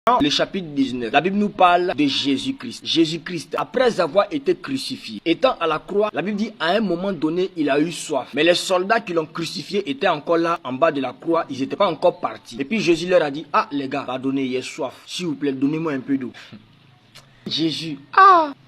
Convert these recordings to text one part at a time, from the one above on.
Dans le chapitre 19, la Bible nous parle de Jésus-Christ. Jésus-Christ, après avoir été crucifié, étant à la croix, la Bible dit à un moment donné, il a eu soif. Mais les soldats qui l'ont crucifié étaient encore là, en bas de la croix, ils n'étaient pas encore partis. Et puis Jésus leur a dit, ah les gars, pardonnez, il y a soif. S'il vous plaît, donnez-moi un peu d'eau. Jésus,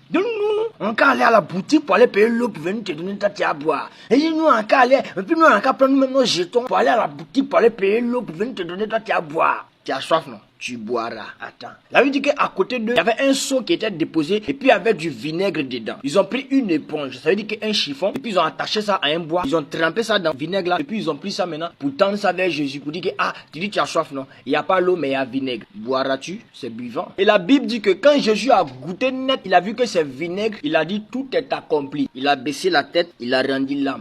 donne-nous. On peut aller à la boutique pour aller payer l'eau pour venir te donner ta thé à boire. Et nous, on peut aller, et puis nous, on peut prendre nous-mêmes nos jetons pour aller à la boutique pour aller payer l'eau pour venir te donner ta thé à boire. Tu as soif, non? Tu boiras. Attends. La Bible dit qu'à côté d'eux, il y avait un seau qui était déposé et puis il y avait du vinaigre dedans. Ils ont pris une éponge, ça veut dire qu'un chiffon, et puis ils ont attaché ça à un bois. Ils ont trempé ça dans le vinaigre là, et puis ils ont pris ça maintenant pour tendre ça vers Jésus, pour dire que, tu dis tu as soif, non? Il n'y a pas l'eau, mais il y a vinaigre. Boiras-tu? C'est buvant. Et la Bible dit que quand Jésus a goûté net, il a vu que c'est vinaigre, il a dit tout est accompli. Il a baissé la tête, il a rendu l'âme.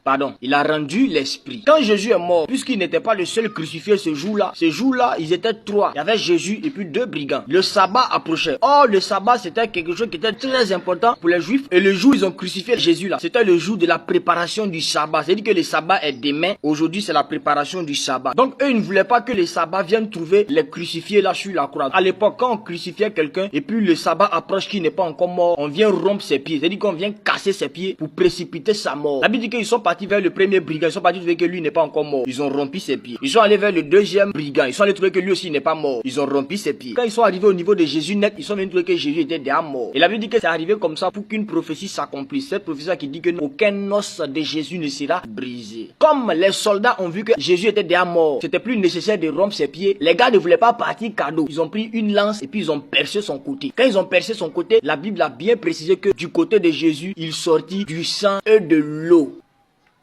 Pardon, il a rendu l'esprit. Quand Jésus est mort, puisqu'il n'était pas le seul crucifié ce jour-là, ils étaient trois. Il y avait Jésus et puis deux brigands. Le sabbat approchait. Or, le sabbat, c'était quelque chose qui était très important pour les Juifs. Et le jour où ils ont crucifié Jésus là, c'était le jour de la préparation du sabbat. C'est-à-dire que le sabbat est demain. Aujourd'hui, c'est la préparation du sabbat. Donc, eux, ils ne voulaient pas que le sabbat vienne trouver les crucifiés là sur la croix. À l'époque, quand on crucifiait quelqu'un et puis le sabbat approche qui n'est pas encore mort, on vient rompre ses pieds. C'est-à-dire qu'on vient casser ses pieds pour précipiter sa mort. La Bible dit qu'ils sont partis vers le premier brigand, ils sont partis trouver que lui n'est pas encore mort. Ils ont rompu ses pieds. Ils sont allés vers le deuxième brigand, ils sont allés trouver que lui aussi n'est pas mort. Ils ont rompu ses pieds. Quand ils sont arrivés au niveau de Jésus net, ils sont venus trouver que Jésus était déjà mort. Et la Bible dit que c'est arrivé comme ça pour qu'une prophétie s'accomplisse. Cette prophétie qui dit que aucun os de Jésus ne sera brisé. Comme les soldats ont vu que Jésus était déjà mort, c'était plus nécessaire de rompre ses pieds. Les gars ne voulaient pas partir cadeau. Ils ont pris une lance et puis ils ont percé son côté. Quand ils ont percé son côté, la Bible a bien précisé que du côté de Jésus, il sortit du sang et de l'eau.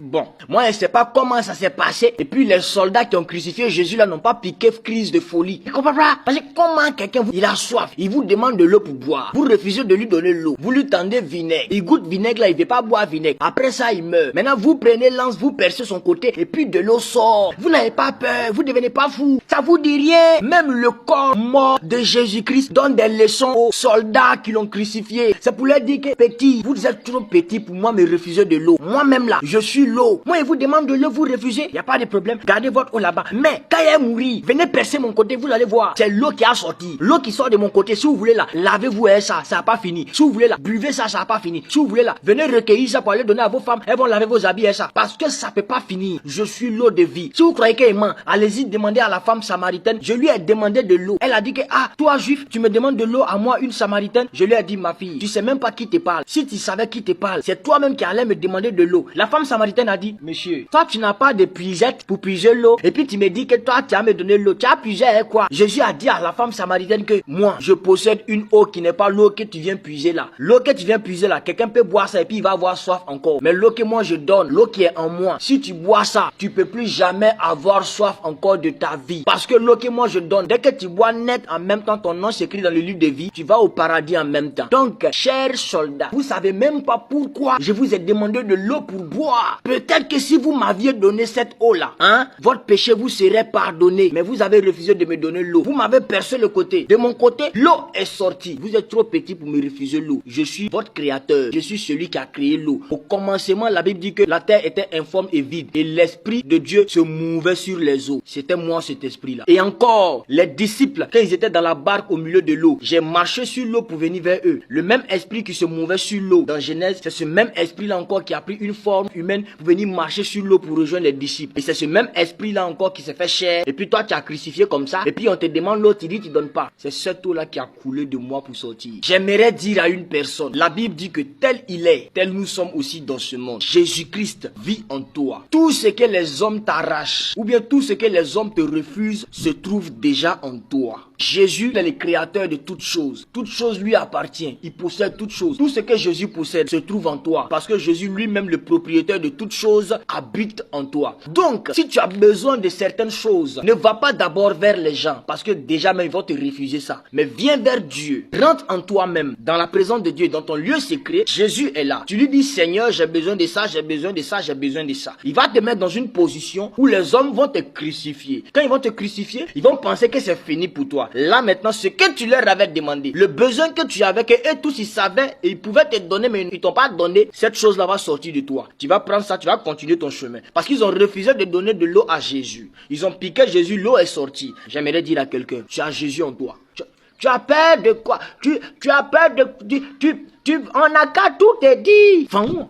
Bon, moi je ne sais pas comment ça s'est passé. Et puis les soldats qui ont crucifié Jésus là n'ont pas piqué crise de folie. Je comprends pas. Parce que comment quelqu'un, il a soif, il vous demande de l'eau pour boire. Vous refusez de lui donner l'eau. Vous lui tendez vinaigre. Il goûte vinaigre là, il ne veut pas boire vinaigre. Après ça, il meurt. Maintenant, vous prenez lance, vous percez son côté et puis de l'eau sort. Vous n'avez pas peur, vous ne devenez pas fou. Ça vous dit rien. Même le corps mort de Jésus-Christ donne des leçons aux soldats qui l'ont crucifié. C'est pour leur dire que petit, vous êtes trop petit pour moi me refuser de l'eau. Moi-même là, je suis l'eau. Moi, il vous demande de l'eau, vous refusez. Il n'y a pas de problème. Gardez votre eau là-bas. Mais quand il est mourir, venez percer mon côté, vous allez voir. C'est l'eau qui a sorti. L'eau qui sort de mon côté. Si vous voulez là, lavez-vous avec ça. Ça n'a pas fini. Si vous voulez là, buvez ça, ça n'a pas fini. Si vous voulez là, venez recueillir ça pour aller donner à vos femmes. Elles vont laver vos habits avec ça. Parce que ça ne peut pas finir. Je suis l'eau de vie. Si vous croyez qu'elle ment, allez-y demander à la femme samaritaine. Je lui ai demandé de l'eau. Elle a dit que, toi juif, tu me demandes de l'eau à moi, une samaritaine. Je lui ai dit, ma fille, tu sais même pas qui te parle. Si tu savais qui te parle, c'est toi-même qui allais me demander de l'eau. La femme samaritaine a dit, monsieur, toi tu n'as pas de puisette pour puiser l'eau. Et puis tu me dis que toi tu as me donné l'eau. Tu as puisé avec quoi? Jésus a dit à la femme samaritaine que moi je possède une eau qui n'est pas l'eau que tu viens puiser là. L'eau que tu viens puiser là, quelqu'un peut boire ça et puis il va avoir soif encore. Mais l'eau que moi je donne, l'eau qui est en moi, si tu bois ça, tu peux plus jamais avoir soif encore de ta vie. Parce que l'eau que moi je donne, dès que tu bois net en même temps, ton nom s'écrit dans le livre de vie, tu vas au paradis en même temps. Donc, chers soldats, vous savez même pas pourquoi je vous ai demandé de l'eau pour boire. Peut-être que si vous m'aviez donné cette eau-là, votre péché vous serait pardonné. Mais vous avez refusé de me donner l'eau. Vous m'avez percé le côté. De mon côté, l'eau est sortie. Vous êtes trop petit pour me refuser l'eau. Je suis votre créateur. Je suis celui qui a créé l'eau. Au commencement, la Bible dit que la terre était informe et vide. Et l'esprit de Dieu se mouvait sur les eaux. C'était moi cet esprit-là. Et encore, les disciples, quand ils étaient dans la barque au milieu de l'eau, j'ai marché sur l'eau pour venir vers eux. Le même esprit qui se mouvait sur l'eau dans Genèse, c'est ce même esprit-là encore qui a pris une forme humaine pour venir marcher sur l'eau pour rejoindre les disciples. Et c'est ce même esprit-là encore qui s'est fait chair. Et puis toi, tu as crucifié comme ça. Et puis on te demande l'eau, tu dis, tu donnes pas. C'est cette eau-là qui a coulé de moi pour sortir. J'aimerais dire à une personne, la Bible dit que tel il est, tel nous sommes aussi dans ce monde. Jésus-Christ vit en toi. Tout ce que les hommes t'arrachent, ou bien tout ce que les hommes te refusent, se trouve déjà en toi. Jésus est le créateur de toutes choses. Toute chose lui appartient. Il possède toutes choses. Tout ce que Jésus possède se trouve en toi. Parce que Jésus lui-même, le propriétaire de toutes choses, habite en toi. Donc, si tu as besoin de certaines choses, ne va pas d'abord vers les gens. Parce que déjà même, ils vont te refuser ça. Mais viens vers Dieu. Rentre en toi-même. Dans la présence de Dieu, dans ton lieu secret, Jésus est là. Tu lui dis, Seigneur, j'ai besoin de ça, j'ai besoin de ça, j'ai besoin de ça. Il va te mettre dans une position où les hommes vont te crucifier. Quand ils vont te crucifier, ils vont penser que c'est fini pour toi. Là maintenant, ce que tu leur avais demandé, le besoin que tu avais, que eux tous ils savaient et ils pouvaient te donner, mais ils t'ont pas donné, cette chose-là va sortir de toi. Tu vas prendre ça ça, tu vas continuer ton chemin. Parce qu'ils ont refusé de donner de l'eau à Jésus. Ils ont piqué Jésus, l'eau est sortie. J'aimerais dire à quelqu'un, tu as Jésus en toi. Tu as peur de quoi? Tu as peur de... on n'a qu'à tout te dire. Enfin,